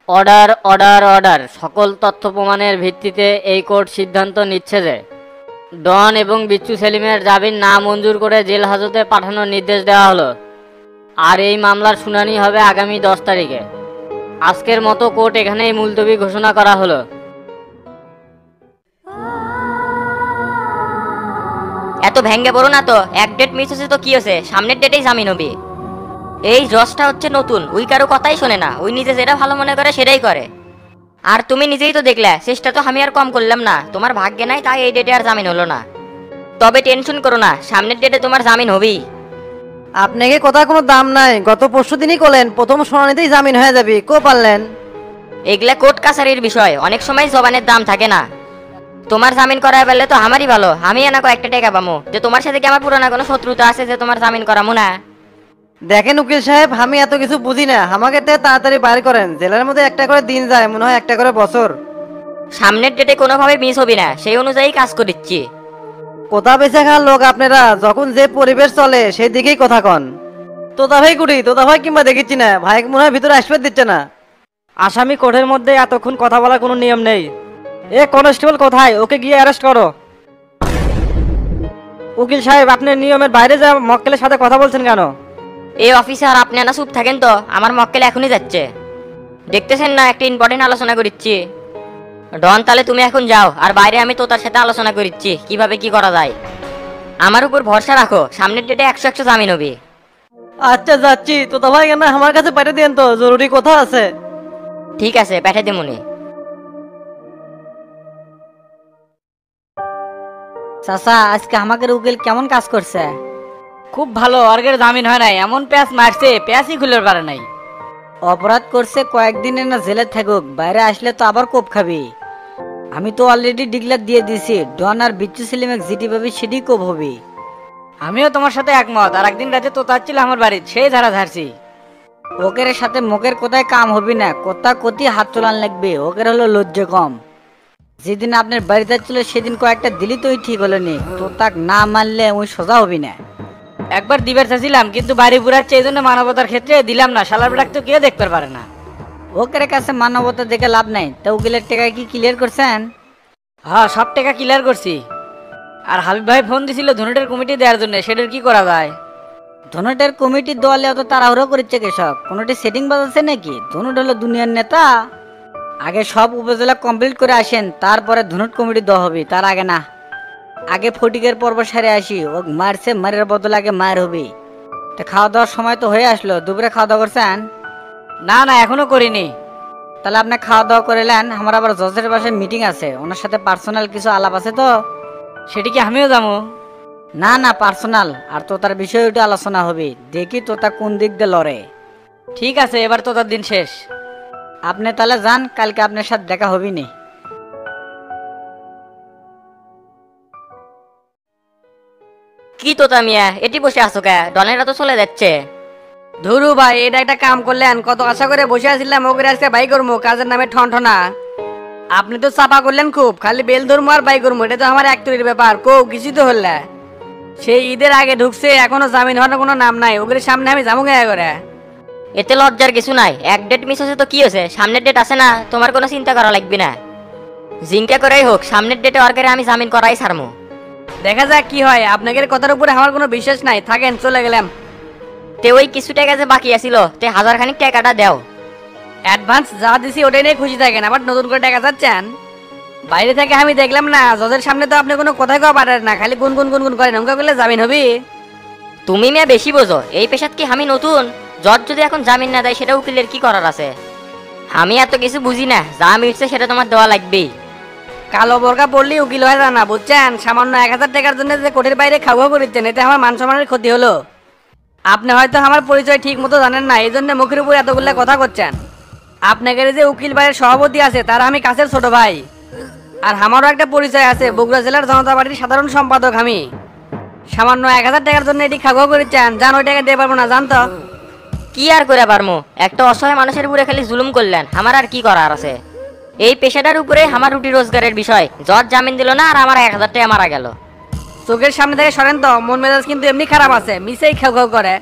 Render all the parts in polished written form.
Order order order, সকল তথ্য প্রমাণের ভিত্তিতে এই কোর্ট সিদ্ধান্ত নিচ্ছে যে ডন এবং বিচ্ছু সেলিমের জামিন না মঞ্জুর করে জেল হাজতে পাঠানোর নির্দেশ দেওয়া হলো। আর এই মামলার শুনানি হবে আগামী 10 তারিখে। আজকের মতো কোর্ট এখানেই মুলতবি ঘোষণা করা হলো। এত ভেঙ্গে পড়ো না তো, এক ডেট মিস হচ্ছে তো কি হয়েছে, সামনের ডেটেই জামিন হবে। এই জজটা হচ্ছে নতুন, ওই কারো কথাই শোনে না, ওই নিজে যেটা ভালো মনে করে সেটাই করে। আর তুমি নিজেই তো দেখলে, চেষ্টা তো আমি আর কম করলাম না, তোমার ভাগ্যে নাই তাই এই ডেটে আর জামিন হলো না। তবে টেনশন করো না, সামনের ডেটে তোমার জামিন হবেই। আপনাকে কথা কোনো দাম নাই, গত পরশু দিনই করলেন, প্রথম শুনানিতেই জামিন হয়ে যাবে, কো পারলেন? এগুলা কোর্ট কাছারির বিষয়, অনেক সময় জবানের দাম থাকে না। তোমার জামিন করায় পেলে তো আমারই ভালো, আমি এনা কয়েকটা টাকা পাবো। যে তোমার সাথে কি আমার পুরানা কোনো শত্রুতা আছে যে তোমার জামিন করামো না? দেখেন উকিল সাহেব, আমি এত কিছু বুঝি না, আমাকে তে তাড়াতাড়ি বাইর করেন, জেলের মধ্যে একটা করে দিন যায়, মনে হয় একটা করে বছর। সামনের ডেটে কোনোভাবে মিস হবি না, সেই অনুযায়ী কাজ করিচ্ছি। কোথা বেঁচে খাওয়ার লোক আপনারা, যখন যে পরিবেশ চলে সেই দিকেই কথা কন। তোতা ভাই কুড়ি, তোতা ভাই কিংবা দেখিচ্ছি না, ভাই মনে হয় ভিতরে আসবে দিচ্ছে না। আসামি কোর্টের মধ্যে এতক্ষণ কথা বলার কোনো নিয়ম নেই। এ কনস্টেবল কোথায়, ওকে গিয়ে অ্যারেস্ট করো। উকিল সাহেব, আপনি নিয়মের বাইরে যা মক্কেলের সাথে কথা বলছেন কেন? এই অফিসার, আপনি না চুপ থাকেন তো, আমার মক্কেল এখনই যাচ্ছে। দেখতেছেন না একটা ইম্পর্টেন্ট আলোচনা করিচ্ছি। ডন, তাহলে তুমি এখন যাও, আর বাইরে আমি তোতার সাথে আলোচনা করিচ্ছি কিভাবে কি করা যায়। আমার উপর ভরসা রাখো, সামনের ডেটে 100 জামিন হবে। আচ্ছা যাচ্ছি, তোতা ভাই কেন আমার কাছে পাঠিয়ে দেন তো, জরুরি কথা আছে। ঠিক আছে, পাঠিয়ে দিমুনি। চাচা, আজকে আমাদের উকিল কেমন কাজ করছে? খুব ভালো, অর্গের জামিন হয় নাই, এমন প্যাঁচ মারছে প্যাঁচই খুলে পারে নাই। অপরাধ করছে, কয়েকদিনের না জেলে থাকুক, বাইরে আসলে তো আবার কোপ খাবি। আমি তো অলরেডি ডিক্লেয়ার দিয়ে দিছি, ডন আর বিচ্ছু সেলিমেক জিটি পাবি সেটি কোপ হবি। আমিও তোমার সাথে একমত, আর একদিন রাতে তো তাচ্ছিল আমার বাড়ি, সেই ধারা ধারছি। ওকের সাথে মুখের কোথায় কাম হবি না, কোথা কতি হাত তোলান লাগবে, ওকের হলো লজ্জা কম। যেদিন আপনার বাড়িতে ছিল সেদিন কয়েকটা দিলি তুই ঠিক হলো নি, তো তাক না মানলে ওই সোজা হবি না। একবার দিবার চাইছিলাম, কিন্তু বাড়ি পুরাচ্ছে এই জন্য মানবতার ক্ষেত্রে দিলাম না, শালার বেটাক তো কেউ দেখতে পারে না। ওকের কাছে মানবতা দেখে লাভ নাই, তা উকিলের টাকা কি ক্লিয়ার করছেন? হ্যাঁ, সব টাকা ক্লিয়ার করছি। আর হাবিব ভাই ফোন দিছিল ধনুটের কমিটি দেওয়ার জন্য, সেটার কি করা যায়? ধনুটের কমিটির দলে অত তাড়াহুড়ো করেছে কেসব, কোনোটি সেটিং বাজাচ্ছে নাকি? ধনুট হলো দুনিয়ার নেতা, আগে সব উপজেলা কমপ্লিট করে আসেন, তারপরে ধনুট কমিটি দেওয়া হবে, তার আগে না। আগে ফটিকের পর্ব সারে আসি, ও মারছে, মারের বদল আগে মার হবে। তা খাওয়া দাওয়ার সময় তো হয়ে আসলো, দুপুরে খাওয়া দাওয়া করছেন? না না, এখনো করিনি। তাহলে আপনি খাওয়া দাওয়া করে নেন, আমার আবার জজের বাসায় মিটিং আছে, ওনার সাথে পার্সোনাল কিছু আলাপ আছে তো। সেটি কি আমিও যাবো? না না, পার্সোনাল, আর তো তার বিষয়ে ওইটা আলোচনা হবে, দেখি তো তা কোন দিক দিয়ে লড়ে। ঠিক আছে, এবার তো তার দিন শেষ। আপনি তাহলে যান, কালকে আপনার সাথে দেখা হবি নি। কি তোতা মিয়া, এটি বসে আছো কে? ডনেরা তো চলে যাচ্ছে। ধুরু ভাই, এটা একটা কাম করলেন, কত আশা করে বসে আছিলাম ওকে আজকে বাই করবো, কাজের নামে ঠনঠনা। আপনি তো চাপা করলেন খুব, খালি বেল ধরবো আর বাই করবো, এটা তো আমার একটুর ব্যাপার, কো কিছু তো হলে। সেই ঈদের আগে ঢুকছে, এখনো জামিন হওয়ার কোনো নাম নাই, ওদের সামনে আমি যাবো গায়ে করে। এতে লজ্জার কিছু নাই, এক ডেট মিস হচ্ছে তো কি হয়েছে, সামনের ডেট আছে না, তোমার কোনো চিন্তা করা লাগবে না। জিঙ্কা করেই হোক, সামনের ডেটে অর্গারে আমি জামিন করাই ছাড়মু। দেখা যাক কি হয়, আপনাদের কথার উপরে আমার কোনো বিশ্বাস নাই, থাকেন, চলে গেলাম। তে ওই কিছু টাকা যে বাকি আছিল, তে 1000 খানিক টাকাটা দেও। অ্যাডভান্স যা দিছি ওটাই নিয়ে খুশি থাকেন, আবার নতুন করে টাকা চাচ্ছেন? বাইরে থেকে আমি দেখলাম না, জজের সামনে তো আপনি কোনো কথাই কওয়া পারেন না, খালি গুনগুন গুনগুন করেন, অঙ্ক করলে জামিন হবি। তুমি মিয়া বেশি বোঝো, এই পেশাত কি আমি নতুন? জজ যদি এখন জামিন না দেয় সেটা উকিলের কি করার আছে? আমি এত কিছু বুঝি না, যা মিলছে সেটা তোমার দেওয়া লাগবেই। কালো বোরকা পড়লি উকিল হয়ে যায় না, বুঝছেন? সামান্য 1000 টাকার জন্য যে কোর্টের বাইরে খাওয়া করিচ্ছেন, এতে আমার মান সম্মানের ক্ষতি হলো। আপনি হয়তো আমার পরিচয় ঠিক মতো জানেন না, এই জন্য মুখের উপর এতগুলো কথা করছেন। আপনাকে যে উকিল বাইরের সভাপতি আছে, তার আমি কাছের ছোট ভাই। আর আমারও একটা পরিচয় আছে, বগুড়া জেলার জনতা পার্টির সাধারণ সম্পাদক আমি। সামান্য 1000 টাকার জন্য এটি খাওয়া করিচ্ছেন, জান ওই টাকা দিয়ে পারবো না, জানতো? কি আর করে পারমু, একটা অসহায় মানুষের উপরে খালি জুলুম করলেন, আমার আর কি করার আছে? এই পেশাটার উপরে আমার রুটি রোজগারের বিষয়, জজ জামিন দিল না আর আমার 1000 টাকা মারা গেল। চোখের সামনে থেকে সরেন তো, মন মেজাজ কিন্তু এমনি খারাপ আছে, মিসেই খাও খাও করে।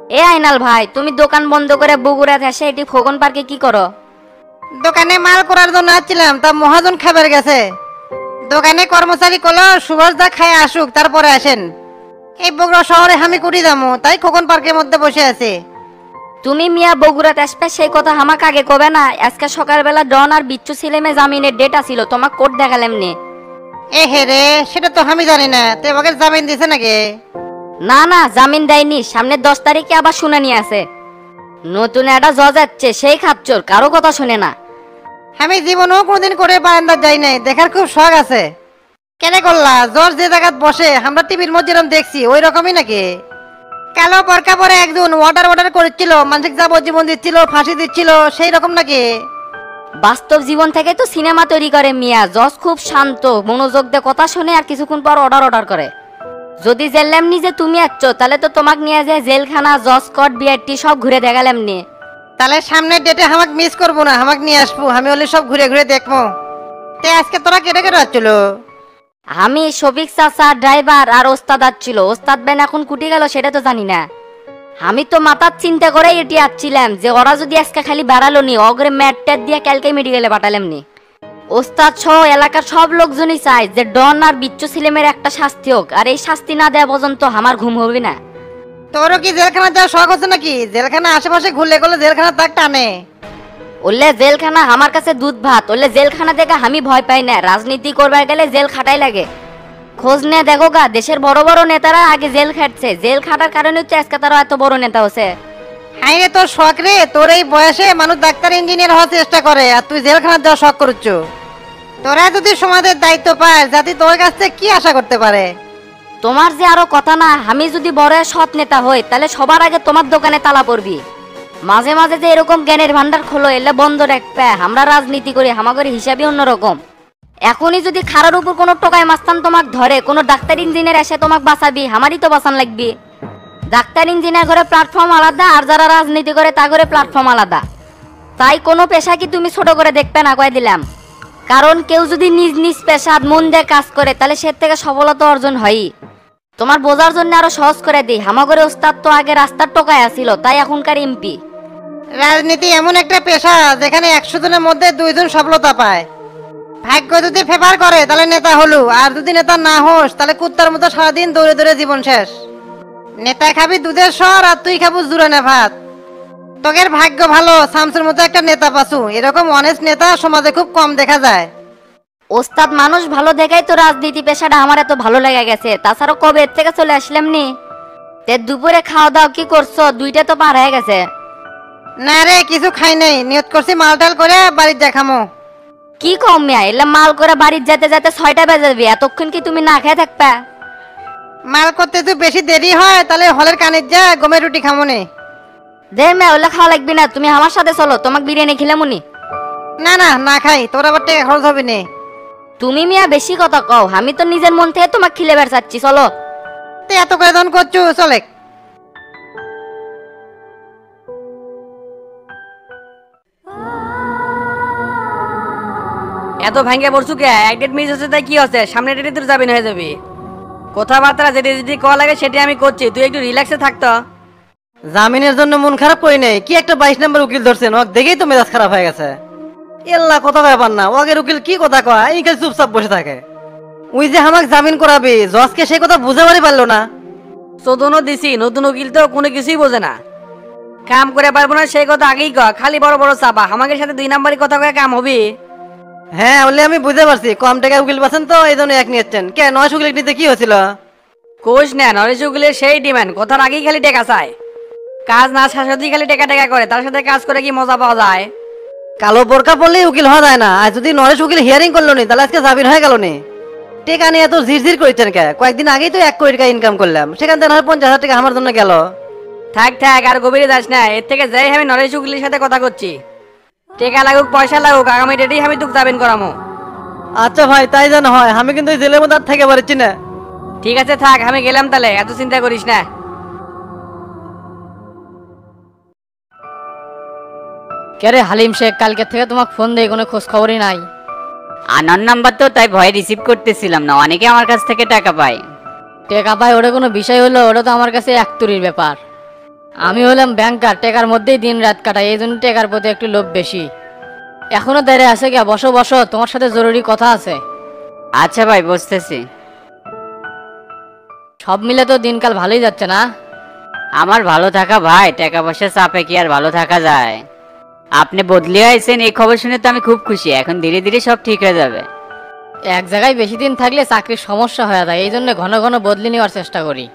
এ আইনাল ভাই, তুমি দোকান বন্ধ করে বগুড়াতে এসে এটি খোকন পার্কে কি করো? দোকানে মাল করার জন্য আসছিলাম, তা মহাজন খাবার গেছে। দোকানে কর্মচারী কলো সুভাষ দা খায় আসুক তারপরে আসেন। এই বগুড়া শহরে আমি কুটি যাবো, তাই খোকন পার্কের মধ্যে বসে আছি। তুমি মিয়া বগুড়াতে আসবে সেই কথা আমাকে আগে কবে না? আজকে সকালবেলা ডন আর বিচ্ছু ছেলেমে জামিনের ডেট আছিল, তোমাক কোর্ট দেখালাম নি। এ হে রে, সেটা তো আমি জানি না। তে ওকে জামিন দিছে নাকি? না না, জামিন দেয়নি, সামনের 10 তারিখে আবার শুনানি আছে। নতুন একটা জজ যাচ্ছে, সেই খাচ্চর, কারো কথা শুনে না। আমি জীবনেও কোনোদিন করে বারান্দা যাই নাই, দেখার খুব শখ আছে। কেন করলা? জর্জ যে জায়গায় বসে আমরা টিভির মধ্যে যেরকম দেখছি ওই রকমই নাকি? কালো বরকা পরে একজন অর্ডার করেছিল, মানসিক যাবজ্জীবন দিচ্ছিল, ফাঁসি দিচ্ছিল, সেই রকম নাকি? বাস্তব জীবন থেকে তো সিনেমা তৈরি করে মিয়া। জজ খুব শান্ত, মনোযোগ দিয়ে কথা শুনে আর কিছুক্ষণ পর অর্ডার করে। যদি জেললাম নি যে তুমি আসছো, তাহলে তো তোমাক নিয়ে যায় জেলখানা, জজ কোর্ট, বিআরটি সব ঘুরে দেখালাম নি। তাহলে সামনের ডেটে আমাকে মিস করবো না, আমাকে নিয়ে আসবো, আমি হলে সব ঘুরে ঘুরে দেখবো। তে আজকে তোরা কেটে কেটে আসছিল? আমি, শফিক চাচা, ড্রাইভার আর ওস্তাদ আসছিল। ওস্তাদ বেন এখন কুটি গেল সেটা তো জানি না। আমি তো মাথার চিন্তা করে এটি আসছিলাম যে ওরা যদি আজকে খালি বেড়ালো নি, অগ্রে ম্যাট ট্যাট দিয়ে কালকে মেডিকেলে পাঠালাম নি। ওস্তাদ সহ এলাকার সব লোকজনই চায় যে ডন আর বিচ্ছু ছেলেমের একটা শাস্তি হোক, আর এই শাস্তি না দেওয়া পর্যন্ত আমার ঘুম হবে না। তোরও কি জেলখানা যাওয়ার শখ হচ্ছে নাকি? জেলখানা আশেপাশে ঘুরলে গেলে জেলখানা তাক টানে। ওলে জেলখানা আমার কাছে দুধ ভাত। ওলে জেলখানা দেখে আমি ভয় পাই না, রাজনীতি করবার গেলে জেল খাটাই লাগে। খোঁজ নিয়ে দেখো গা, দেশের বড় বড় নেতারা আগে জেল খাটছে, জেল খাটার কারণে তো আজকে তারা এত বড় নেতা হচ্ছে। হাই রে, তোর শখ রে! তোর এই বয়সে মানুষ ডাক্তার ইঞ্জিনিয়ার হওয়ার চেষ্টা করে, আর তুই জেলখানা যাওয়ার শখ করছ। তোরা যদি সমাজের দায়িত্ব পায়, জাতি তোর কাছ থেকে কি আশা করতে পারে? তোমার যে আরো কথা না, আমি যদি বড় সৎ নেতা হই তাহলে সবার আগে তোমার দোকানে তালা পড়বি। মাঝে মাঝে যে এরকম জ্ঞানের ভান্ডার খোলো, এলে বন্ধ রাখবে। আমরা রাজনীতি করি, আমাদের হিসাবই অন্যরকম। এখনই যদি খারার উপর কোনো টোকায় মাস্তান তোমাক ধরে, কোনো ডাক্তার ইঞ্জিনিয়ার এসে তোমাক বাঁচাবি, আমারই তো বাঁচান লাগবে। ডাক্তার ইঞ্জিনিয়ার করে প্ল্যাটফর্ম আলাদা, আর যারা রাজনীতি করে তা করে প্ল্যাটফর্ম আলাদা। তাই কোনো পেশা কি তুমি ছোট করে দেখবে না, কয়ে দিলাম। কারণ কেউ যদি নিজ নিজ পেশা মন দিয়ে কাজ করে, তাহলে সে থেকে সফলতা অর্জন হয়ই। তোমার বোঝার জন্য আরো সহজ করে দিই, হামাগরে ওস্তাদ তো আগে রাস্তার টোকায় আসিল, তাই এখনকার এমপি। রাজনীতি এমন একটা পেশা যেখানে 100 জনের মধ্যে 2 জন সফলতা পায়। ভাগ্য যদি ফেভার করে তাহলে নেতা হলু, আর যদি নেতা না হোস তাহলে কুত্তার মতো সারাদিন দৌড়ে দৌড়ে জীবন শেষ। নেতা খাবি দুধের সর, আর তুই খাবো জুরানে ভাত। তোকের ভাগ্য ভালো, শামসুর মতো একটা নেতা পাসু। এরকম অনেস্ট নেতা সমাজে খুব কম দেখা যায়। ওস্তাদ মানুষ ভালো দেখাই তো রাজনীতি পেশাটা আমার এত ভালো লেগে গেছে। তাছাড়া কবে এর থেকে চলে আসলাম নি। তে দুপুরে খাওয়া দাওয়া কি করছো? 2টা তো পার হয়ে গেছে। না রে, কিছু খাই নাই, নিয়ত করছি মালটাল করে বাড়ির দেখামো। কি কম মিয়া, এলে মাল করে বাড়ির যেতে যেতে 6টা বেজে যাবে, এতক্ষণ কি তুমি না খেয়ে থাকবা? মাল করতে যদি বেশি দেরি হয় তাহলে হলের কানের যা গমের রুটি খামো নে। দে মিয়া, ওলে খাওয়া লাগবে না, তুমি আমার সাথে চলো, তোমাকে বিরিয়ানি খেলামুনি। না না, না খাই, তোর আবার টাকা খরচ হবে নে। তুমি মিয়া বেশি কথা কও, আমি তো নিজের মন থেকে তোমাকে খিলে বের চাচ্ছি, চলো। তুই এত করে দন করছু, চলে। এত ভাঙ্গে পড়ছু কে? 1 ডেট মিস হচ্ছে, তাই কি হচ্ছে? সামনে ডেটে তোর যাবি না হয়ে যাবি। কথাবার্তা যেটি যেটি কল লাগে সেটি আমি করছি, তুই একটু রিল্যাক্সে থাকতো। জামিনের জন্য মন খারাপ করি নাই, কি একটা 22 নম্বর উকিল ধরছেন, ওক দেখেই তো মেজাজ খারাপ হয়ে গেছে। এল্লা কথা ব্যাপার না, ওগের উকিল কি কথা কয়, এই খালি চুপচাপ বসে থাকে। ওই যে আমাকে জামিন করাবি, জজকে সেই কথা বুঝাবারই পারলো না। চোদনও দিছি, নতুন উকিল তো কোনো কিছুই বোঝে না। কাম করে পারবো না সেই কথা আগেই কয়, খালি বড় বড় চাপা। আমাকে সাথে 2 নাম্বারই কথা কয়ে কাম হবে? হ্যাঁ বলে আমি বুঝতে পারছি, কম টাকায় উকিল পাচ্ছেন তো এই জন্য এক নিয়েছেন। কে 900 উকিল নিতে কি হয়েছিল? কোষ না, নরেশ উকিলের সেই ডিমান্ড, কথার আগেই খালি টেকা চায়। কাজ না শাসতি খালি টেকা টেকা করে, তার সাথে কাজ করে কি মজা পাওয়া যায়? কালো বোরকা পড়লেই উকিল হওয়া যায় না। আর যদি নরেশ উকিল হিয়ারিং করলো নি তাহলে আজকে জামিন হয়ে গেল নি। টেকা নিয়ে এত ঝিরঝির করেছেন কে? কয়েকদিন আগেই তো 1 কোটি টাকা ইনকাম করলাম, সেখান থেকে 50,000 টাকা আমার জন্য গেল। থাক থাক, আর গভীরে যাস না। এর থেকে যাই আমি নরেশ উকিলের সাথে কথা করছি। টেকা লাগুক পয়সা লাগুক, আগামী ডেটেই আমি তোকে জামিন করামো। আচ্ছা ভাই, তাই যেন হয়। আমি কিন্তু এই জেলের মধ্যে আর থেকে পারছি না। ঠিক আছে থাক, আমি গেলাম তাহলে, এত চিন্তা করিস না। কে রে হালিম শেখ, কালকে থেকে তোমাকে ফোন দেই, কোনো খোঁজ খবরই নাই। আনার নাম্বার তো, তাই ভয়ে রিসিভ করতেছিলাম না। অনেকে আমার কাছ থেকে টাকা পায়। টেকা পায় ওটা কোনো বিষয় হলো? ওটা তো আমার কাছে একতুরির ব্যাপার। আমি হলাম ব্যাংকার, টেকার মধ্যেই দিন রাত কাটাই, এই জন্য টেকার প্রতি একটু লোভ বেশি। এখনো দাঁড়িয়ে আছে কে? বসো বসো, তোমার সাথে জরুরি কথা আছে। আচ্ছা ভাই, বসতেছি। সব মিলে তো দিনকাল ভালোই যাচ্ছে না? আমার ভালো থাকা ভাই, টাকা পয়সা চাপে কি আর ভালো থাকা যায়? আপনি বদলি হয়েছেন এই খবর শুনে তো আমি খুব খুশি। এখন ধীরে ধীরে সব ঠিক হয়ে যাবে। এক জায়গায় বেশি দিন থাকলে চাকরির সমস্যা হয়ে যায়, এই জন্য ঘন ঘন বদলি নেওয়ার চেষ্টা করি।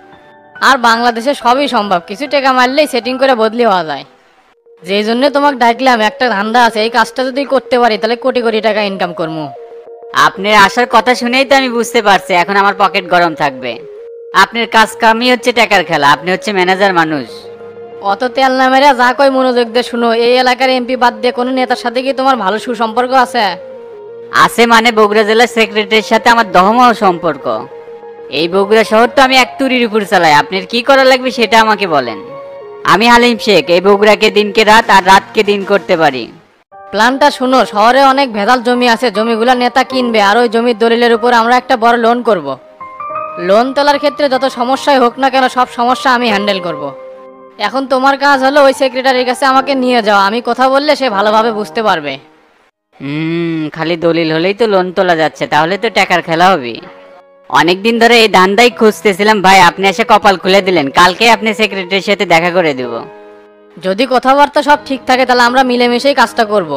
আর বাংলাদেশে সবই সম্ভব, কিছু টাকা মারলেই সেটিং করে বদলি হওয়া যায়। যেই জন্য তোমাকে ডাকলাম, একটা ধান্দা আছে, এই কাজটা যদি করতে পারি তাহলে কোটি কোটি টাকা ইনকাম করবো। আপনার আসার কথা শুনেই তো আমি বুঝতে পারছি এখন আমার পকেট গরম থাকবে। আপনার কাজ কামই হচ্ছে টাকার খেলা, আপনি হচ্ছে ম্যানেজার মানুষ। অত তেল না মেরে যা কই মনোযোগ দিয়ে শুনো। এই এলাকার এমপি বাদ দিয়ে কোনো নেতার সাথে কি তোমার ভালো সুসম্পর্ক আছে? আছে মানে বগুড়া জেলার সেক্রেটারির সাথে আমার দহমহ সম্পর্ক। এই বগুড়া শহর তো আমি এক তুরির উপর চালাই। আপনার কি করা লাগবে সেটা আমাকে বলেন। আমি হালিম শেখ, এই বগুড়াকে দিনকে রাত আর রাতকে দিন করতে পারি। প্ল্যানটা শুনো, শহরে অনেক ভেজাল জমি আছে, জমিগুলা নেতা কিনবে, আর ওই জমির দলিলের উপর আমরা একটা বড় লোন করব। লোন তোলার ক্ষেত্রে যত সমস্যাই হোক না কেন, সব সমস্যা আমি হ্যান্ডেল করব। এখন তোমার কাজ হলো ওই সেক্রেটারির কাছে আমাকে নিয়ে যাও, আমি কথা বললে সে ভালোভাবে বুঝতে পারবে। খালি দলিল হলেই তো লোন তোলা যাচ্ছে? তাহলে তো টাকার খেলা হবে। অনেকদিন ধরে এই ধান্দাই খুঁজতেছিলাম ভাই, আপনি এসে কপাল খুলে দিলেন। কালকে আপনি সেক্রেটারির সাথে দেখা করে দেব। যদি কথাবার্তা সব ঠিক থাকে তাহলে আমরা মিলেমিশেই কাজটা করব।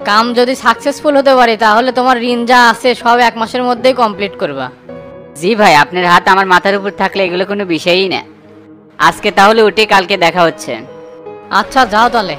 কাম যদি সাকসেসফুল হতে পারি তাহলে তোমার ঋণ যা আছে সব 1 মাসের মধ্যেই কমপ্লিট করবা। জি ভাই, আপনার হাত আমার মাথার উপর থাকলে এগুলো কোনো বিষয়ই না। আজকে তাহলে উঠে কালকে দেখা হচ্ছে। আচ্ছা যাও তাহলে।